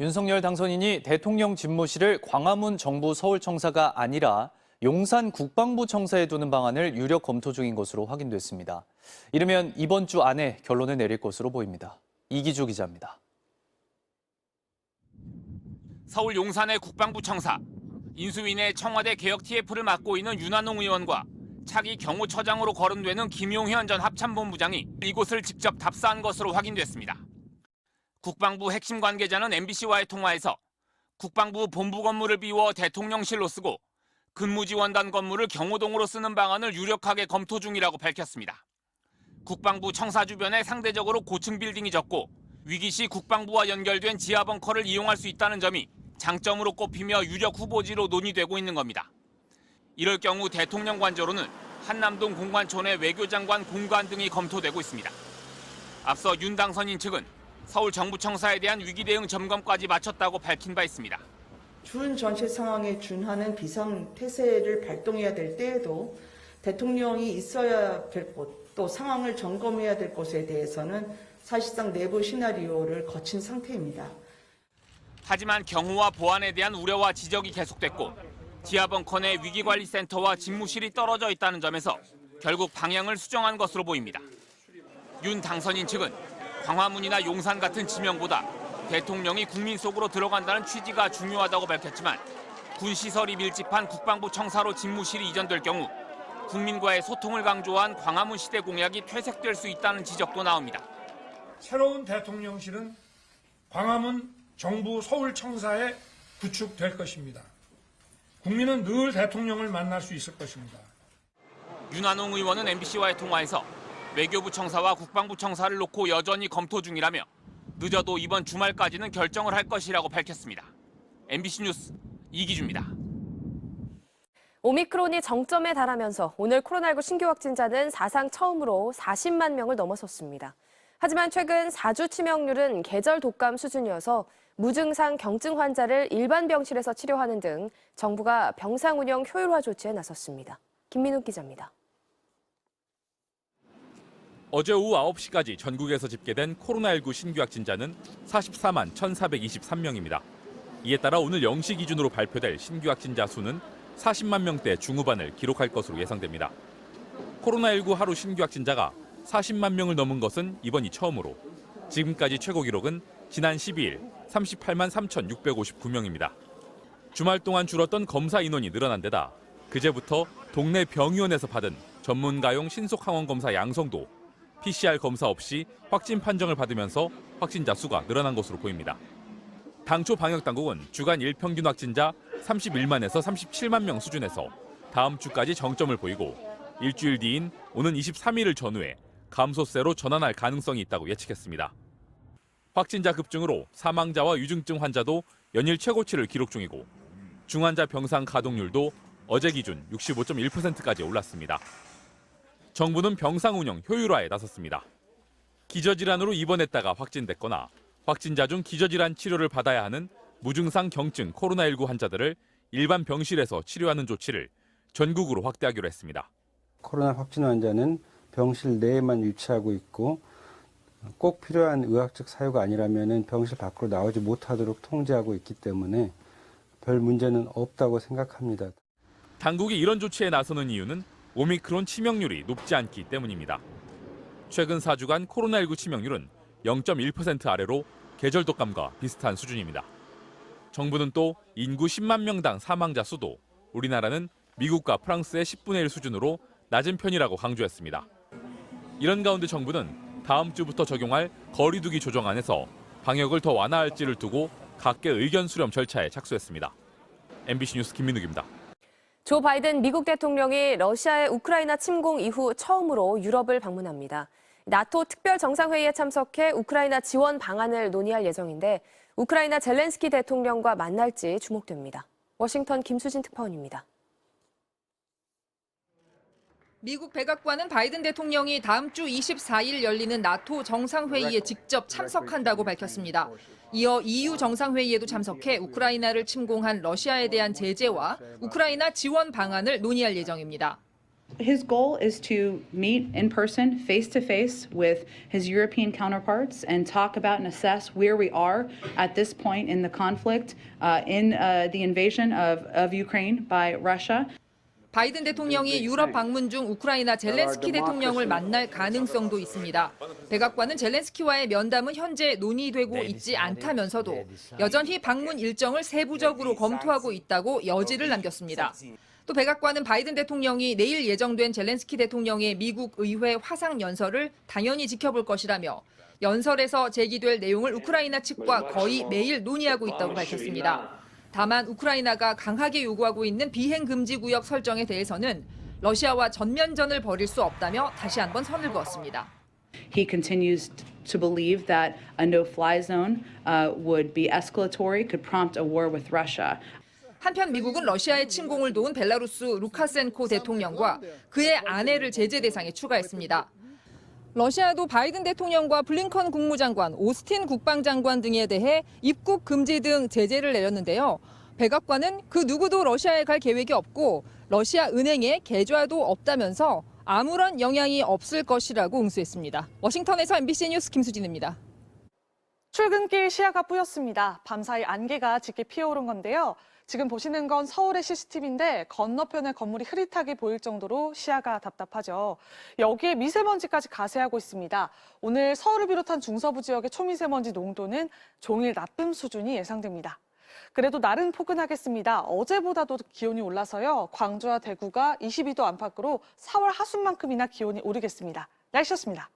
윤석열 당선인이 대통령 집무실을 광화문 정부 서울청사가 아니라 용산 국방부 청사에 두는 방안을 유력 검토 중인 것으로 확인됐습니다. 이르면 이번 주 안에 결론을 내릴 것으로 보입니다. 이기주 기자입니다. 서울 용산의 국방부 청사, 인수위내 청와대 개혁 TF를 맡고 있는 윤한홍 의원과 차기 경호처장으로 거론되는 김용현 전 합참본부장이 이곳을 직접 답사한 것으로 확인됐습니다. 국방부 핵심 관계자는 MBC와의 통화에서 국방부 본부 건물을 비워 대통령실로 쓰고 근무지원단 건물을 경호동으로 쓰는 방안을 유력하게 검토 중이라고 밝혔습니다. 국방부 청사 주변에 상대적으로 고층 빌딩이 적고 위기 시 국방부와 연결된 지하 벙커를 이용할 수 있다는 점이 장점으로 꼽히며 유력 후보지로 논의되고 있는 겁니다. 이럴 경우 대통령 관저로는 한남동 공관촌의 외교장관 공관 등이 검토되고 있습니다. 앞서 윤 당선인 측은 서울 정부청사에 대한 위기 대응 점검까지 마쳤다고 밝힌 바 있습니다. 준 전체 상황에 준하는 비상태세를 발동해야 될 때에도 대통령이 있어야 될 곳, 또 상황을 점검해야 될 곳에 대해서는 사실상 내부 시나리오를 거친 상태입니다. 하지만 경호와 보안에 대한 우려와 지적이 계속됐고 지하벙커 내 위기관리센터와 집무실이 떨어져 있다는 점에서 결국 방향을 수정한 것으로 보입니다. 윤 당선인 측은 광화문이나 용산 같은 지명보다 대통령이 국민 속으로 들어간다는 취지가 중요하다고 밝혔지만 군시설이 밀집한 국방부 청사로 집무실이 이전될 경우 국민과의 소통을 강조한 광화문 시대 공약이 퇴색될 수 있다는 지적도 나옵니다. 새로운 대통령실은 광화문 정부 서울청사에 구축될 것입니다. 국민은 늘 대통령을 만날 수 있을 것입니다. 윤한홍 의원은 MBC와의 통화에서 외교부 청사와 국방부 청사를 놓고 여전히 검토 중이라며 늦어도 이번 주말까지는 결정을 할 것이라고 밝혔습니다. MBC 뉴스 이기주입니다. 오미크론이 정점에 달하면서 오늘 코로나19 신규 확진자는 사상 처음으로 40만 명을 넘어섰습니다. 하지만 최근 4주 치명률은 계절 독감 수준이어서 무증상 경증 환자를 일반 병실에서 치료하는 등 정부가 병상 운영 효율화 조치에 나섰습니다. 김민욱 기자입니다. 어제 오후 9시까지 전국에서 집계된 코로나19 신규 확진자는 44만 1,423명입니다. 이에 따라 오늘 0시 기준으로 발표될 신규 확진자 수는 40만 명대 중후반을 기록할 것으로 예상됩니다. 코로나19 하루 신규 확진자가 40만 명을 넘은 것은 이번이 처음으로 지금까지 최고 기록은 지난 12일 38만 3,659명입니다. 주말 동안 줄었던 검사 인원이 늘어난 데다 그제부터 동네 병의원에서 받은 전문가용 신속 항원 검사 양성도 PCR 검사 없이 확진 판정을 받으면서 확진자 수가 늘어난 것으로 보입니다. 당초 방역당국은 주간 일평균 확진자 31만에서 37만 명 수준에서 다음 주까지 정점을 보이고 일주일 뒤인 오는 23일을 전후해 감소세로 전환할 가능성이 있다고 예측했습니다. 확진자 급증으로 사망자와 유증증 환자도 연일 최고치를 기록 중이고 중환자 병상 가동률도 어제 기준 65.1%까지 올랐습니다. 정부는 병상 운영 효율화에 나섰습니다. 기저질환으로 입원했다가 확진됐거나 확진자 중 기저질환 치료를 받아야 하는 무증상 경증 코로나19 환자들을 일반 병실에서 치료하는 조치를 전국으로 확대하기로 했습니다. 코로나 확진 환자는 병실 내에만 유치하고 있고 꼭 필요한 의학적 사유가 아니라면 병실 밖으로 나오지 못하도록 통제하고 있기 때문에 별 문제는 없다고 생각합니다. 당국이 이런 조치에 나서는 이유는 오미크론 치명률이 높지 않기 때문입니다. 최근 4주간 코로나19 치명률은 0.1% 아래로 계절 독감과 비슷한 수준입니다. 정부는 또 인구 10만 명당 사망자 수도 우리나라는 미국과 프랑스의 10분의 1 수준으로 낮은 편이라고 강조했습니다. 이런 가운데 정부는 다음 주부터 적용할 거리 두기 조정안에서 방역을 더 완화할지를 두고 각계 의견 수렴 절차에 착수했습니다. MBC 뉴스 김민욱입니다. 조 바이든 미국 대통령이 러시아의 우크라이나 침공 이후 처음으로 유럽을 방문합니다. 나토 특별 정상회의에 참석해 우크라이나 지원 방안을 논의할 예정인데 우크라이나 젤렌스키 대통령과 만날지 주목됩니다. 워싱턴 김수진 특파원입니다. 미국 백악관은 바이든 대통령이 다음 주 24일 열리는 나토 정상회의에 직접 참석한다고 밝혔습니다. 이어 EU 정상회의에도 참석해 우크라이나를 침공한 러시아에 대한 제재와 우크라이나 지원 방안을 논의할 예정입니다. His goal is to meet in person, face to face, with his European counterparts and talk about and assess where we are at this point in the conflict, in the invasion of Ukraine by Russia. 바이든 대통령이 유럽 방문 중 우크라이나 젤렌스키 대통령을 만날 가능성도 있습니다. 백악관은 젤렌스키와의 면담은 현재 논의되고 있지 않다면서도 여전히 방문 일정을 세부적으로 검토하고 있다고 여지를 남겼습니다. 또 백악관은 바이든 대통령이 내일 예정된 젤렌스키 대통령의 미국 의회 화상 연설을 당연히 지켜볼 것이라며 연설에서 제기될 내용을 우크라이나 측과 거의 매일 논의하고 있다고 밝혔습니다. 다만 우크라이나가 강하게 요구하고 있는 비행 금지 구역 설정에 대해서는 러시아와 전면전을 벌일 수 없다며 다시 한번 선을 그었습니다. He continues to believe that a no-fly zone would be escalatory, could prompt a war with Russia. 한편 미국은 러시아의 침공을 도운 벨라루스 루카센코 대통령과 그의 아내를 제재 대상에 추가했습니다. 러시아도 바이든 대통령과 블링컨 국무장관, 오스틴 국방장관 등에 대해 입국 금지 등 제재를 내렸는데요. 백악관은 그 누구도 러시아에 갈 계획이 없고 러시아 은행에 계좌도 없다면서 아무런 영향이 없을 것이라고 응수했습니다. 워싱턴에서 MBC 뉴스 김수진입니다. 출근길 시야가 뿌였습니다. 밤사이 안개가 짙게 피어오른 건데요. 지금 보시는 건 서울의 CCTV인데 건너편의 건물이 흐릿하게 보일 정도로 시야가 답답하죠. 여기에 미세먼지까지 가세하고 있습니다. 오늘 서울을 비롯한 중서부 지역의 초미세먼지 농도는 종일 나쁨 수준이 예상됩니다. 그래도 날은 포근하겠습니다. 어제보다도 기온이 올라서요. 광주와 대구가 22도 안팎으로 4월 하순만큼이나 기온이 오르겠습니다. 날씨였습니다.